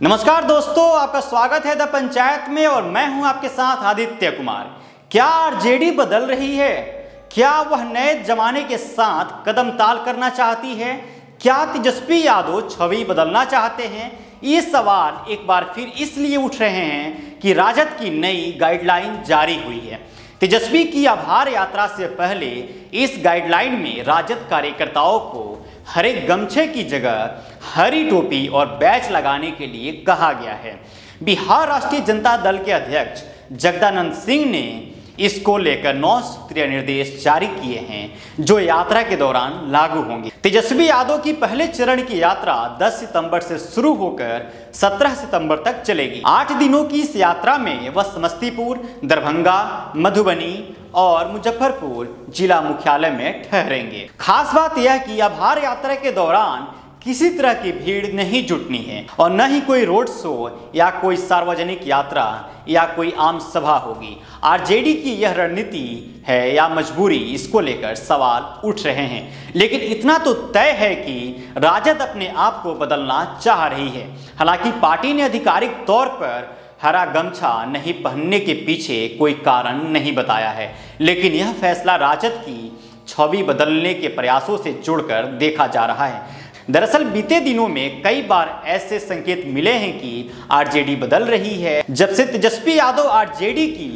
नमस्कार दोस्तों, आपका स्वागत है द पंचायत में और मैं हूं आपके साथ आदित्य कुमार। क्या आरजेडी बदल रही है? क्या वह नए जमाने के साथ कदम ताल करना चाहती है? क्या तेजस्वी यादव छवि बदलना चाहते हैं? ये सवाल एक बार फिर इसलिए उठ रहे हैं कि राजद की नई गाइडलाइन जारी हुई है। तेजस्वी की आभार यात्रा से पहले इस गाइडलाइन में राजद कार्यकर्ताओं को हरे गमछे की जगह हरी टोपी और बैच लगाने के लिए कहा गया है। बिहार राष्ट्रीय जनता दल के अध्यक्ष जगदानंद सिंह ने इसको लेकर 9 सूत्रीय निर्देश जारी किए हैं जो यात्रा के दौरान लागू होंगे। तेजस्वी यादव की पहले चरण की यात्रा 10 सितंबर से शुरू होकर 17 सितंबर तक चलेगी। 8 दिनों की इस यात्रा में वह समस्तीपुर, दरभंगा, मधुबनी और मुजफ्फरपुर जिला मुख्यालय में ठहरेंगे। खास बात यह कि आभार यात्रा के दौरान किसी तरह की भीड़ नहीं जुटनी है और न ही कोई रोड शो या कोई सार्वजनिक यात्रा या कोई आम सभा होगी। आरजेडी की यह रणनीति है या मजबूरी, इसको लेकर सवाल उठ रहे हैं। लेकिन इतना तो तय है कि राजद अपने आप को बदलना चाह रही है। हालांकि पार्टी ने आधिकारिक तौर पर हरा गमछा नहीं पहनने के पीछे कोई कारण नहीं बताया है, लेकिन यह फैसला राजद की छवि बदलने के प्रयासों से जुड़कर देखा जा रहा है। दरअसल बीते दिनों में कई बार ऐसे संकेत मिले हैं कि आरजेडी बदल रही है। जब से तेजस्वी यादव आरजेडी की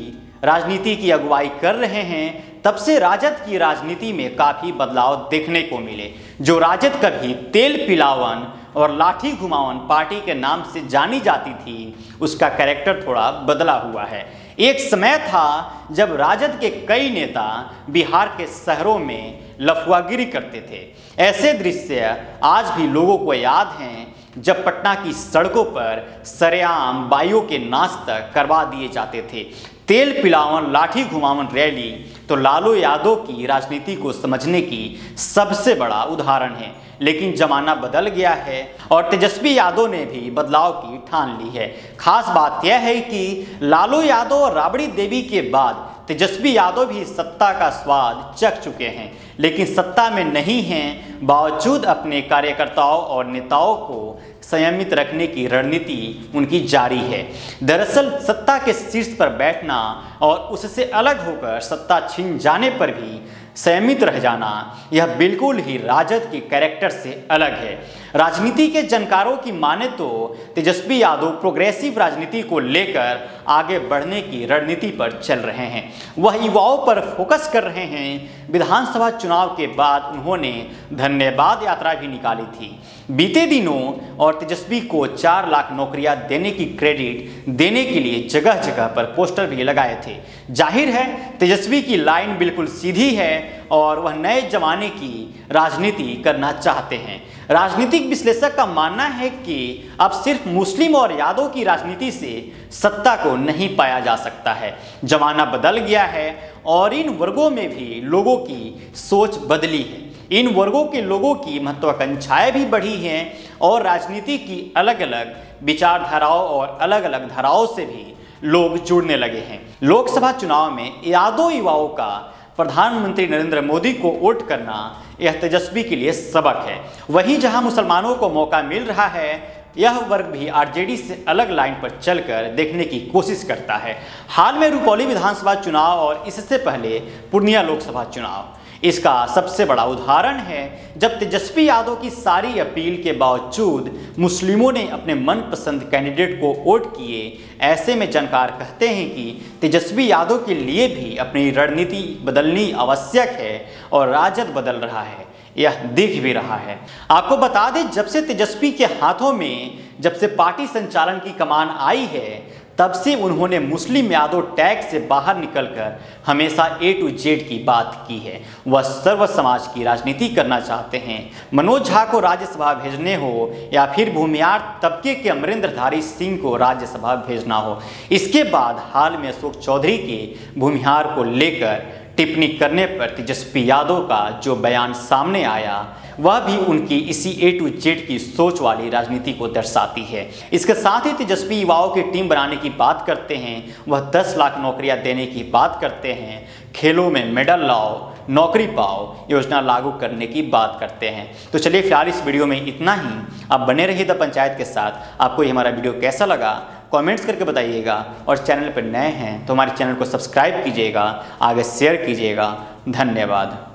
राजनीति की अगुवाई कर रहे हैं, तब से राजद की राजनीति में काफी बदलाव देखने को मिले। जो राजद कभी तेल पिलावन और लाठी घुमावन पार्टी के नाम से जानी जाती थी, उसका कैरेक्टर थोड़ा बदला हुआ है। एक समय था जब राजद के कई नेता बिहार के शहरों में लफुआगिरी करते थे। ऐसे दृश्य आज भी लोगों को याद हैं जब पटना की सड़कों पर सरेआम बाइयों के नाच तक करवा दिए जाते थे। तेल पिलावन, लाठी घुमावन रैली तो लालू यादव की राजनीति को समझने की सबसे बड़ा उदाहरण है। लेकिन जमाना बदल गया है और तेजस्वी यादव ने भी बदलाव की ठान ली है। खास बात यह है कि लालू यादव और राबड़ी देवी के बाद तेजस्वी यादव भी सत्ता का स्वाद चख चुके हैं, लेकिन सत्ता में नहीं हैं, बावजूद अपने कार्यकर्ताओं और नेताओं को संयमित रखने की रणनीति उनकी जारी है। दरअसल सत्ता के शीर्ष पर बैठना और उससे अलग होकर सत्ता छीन जाने पर भी संयमित रह जाना, यह बिल्कुल ही राजद के कैरेक्टर से अलग है। राजनीति के जानकारों की माने तो तेजस्वी यादव प्रोग्रेसिव राजनीति को लेकर आगे बढ़ने की रणनीति पर चल रहे हैं। वह युवाओं पर फोकस कर रहे हैं। विधानसभा चुनाव के बाद उन्होंने धन्यवाद यात्रा भी निकाली थी बीते दिनों और तेजस्वी को 4 लाख नौकरियां देने की क्रेडिट देने के लिए जगह जगह पर पोस्टर भी लगाए थे। जाहिर है तेजस्वी की लाइन बिल्कुल सीधी है और वह नए जमाने की राजनीति करना चाहते हैं। राजनीतिक विश्लेषक का मानना है कि अब सिर्फ मुस्लिम और यादव की राजनीति से सत्ता को नहीं पाया जा सकता है। जमाना बदल गया है और इन वर्गों में भी लोगों की सोच बदली है। इन वर्गों के लोगों की महत्वाकांक्षाएं भी बढ़ी हैं और राजनीति की अलग अलग विचारधाराओं और अलग अलग धाराओं से भी लोग जुड़ने लगे हैं। लोकसभा चुनाव में यादव युवाओं का प्रधानमंत्री नरेंद्र मोदी को वोट करना यह तेजस्वी के लिए सबक है। वहीं जहां मुसलमानों को मौका मिल रहा है, यह वर्ग भी आरजेडी से अलग लाइन पर चलकर देखने की कोशिश करता है। हाल में रुपौली विधानसभा चुनाव और इससे पहले पूर्णिया लोकसभा चुनाव इसका सबसे बड़ा उदाहरण है, जब तेजस्वी यादव की सारी अपील के बावजूद मुस्लिमों ने अपने मनपसंद कैंडिडेट को वोट किए। ऐसे में जानकार कहते हैं कि तेजस्वी यादव के लिए भी अपनी रणनीति बदलनी आवश्यक है और राजद बदल रहा है, यह दिख भी रहा है। आपको बता दें, जब से तेजस्वी के हाथों में जब से पार्टी संचालन की कमान आई है, तब से उन्होंने मुस्लिम यादव टैग से बाहर निकलकर हमेशा A to Z की बात की है। वह सर्व समाज की राजनीति करना चाहते हैं। मनोज झा को राज्यसभा भेजने हो या फिर भूमिहार तबके के अमरिंदरधारी सिंह को राज्यसभा भेजना हो। इसके बाद हाल में अशोक चौधरी के भूमिहार को लेकर टिप्पणी करने पर तेजस्वी यादव का जो बयान सामने आया, वह भी उनकी इसी A to Z की सोच वाली राजनीति को दर्शाती है। इसके साथ ही तेजस्वी युवाओं की टीम बनाने की बात करते हैं। वह 10 लाख नौकरियां देने की बात करते हैं। खेलों में मेडल लाओ, नौकरी पाओ योजना लागू करने की बात करते हैं। तो चलिए फिलहाल इस वीडियो में इतना ही। आप बने रहिए द पंचायत के साथ। आपको ये हमारा वीडियो कैसा लगा कमेंट्स करके बताइएगा, और चैनल पर नए हैं तो हमारे चैनल को सब्सक्राइब कीजिएगा, आगे शेयर कीजिएगा। धन्यवाद।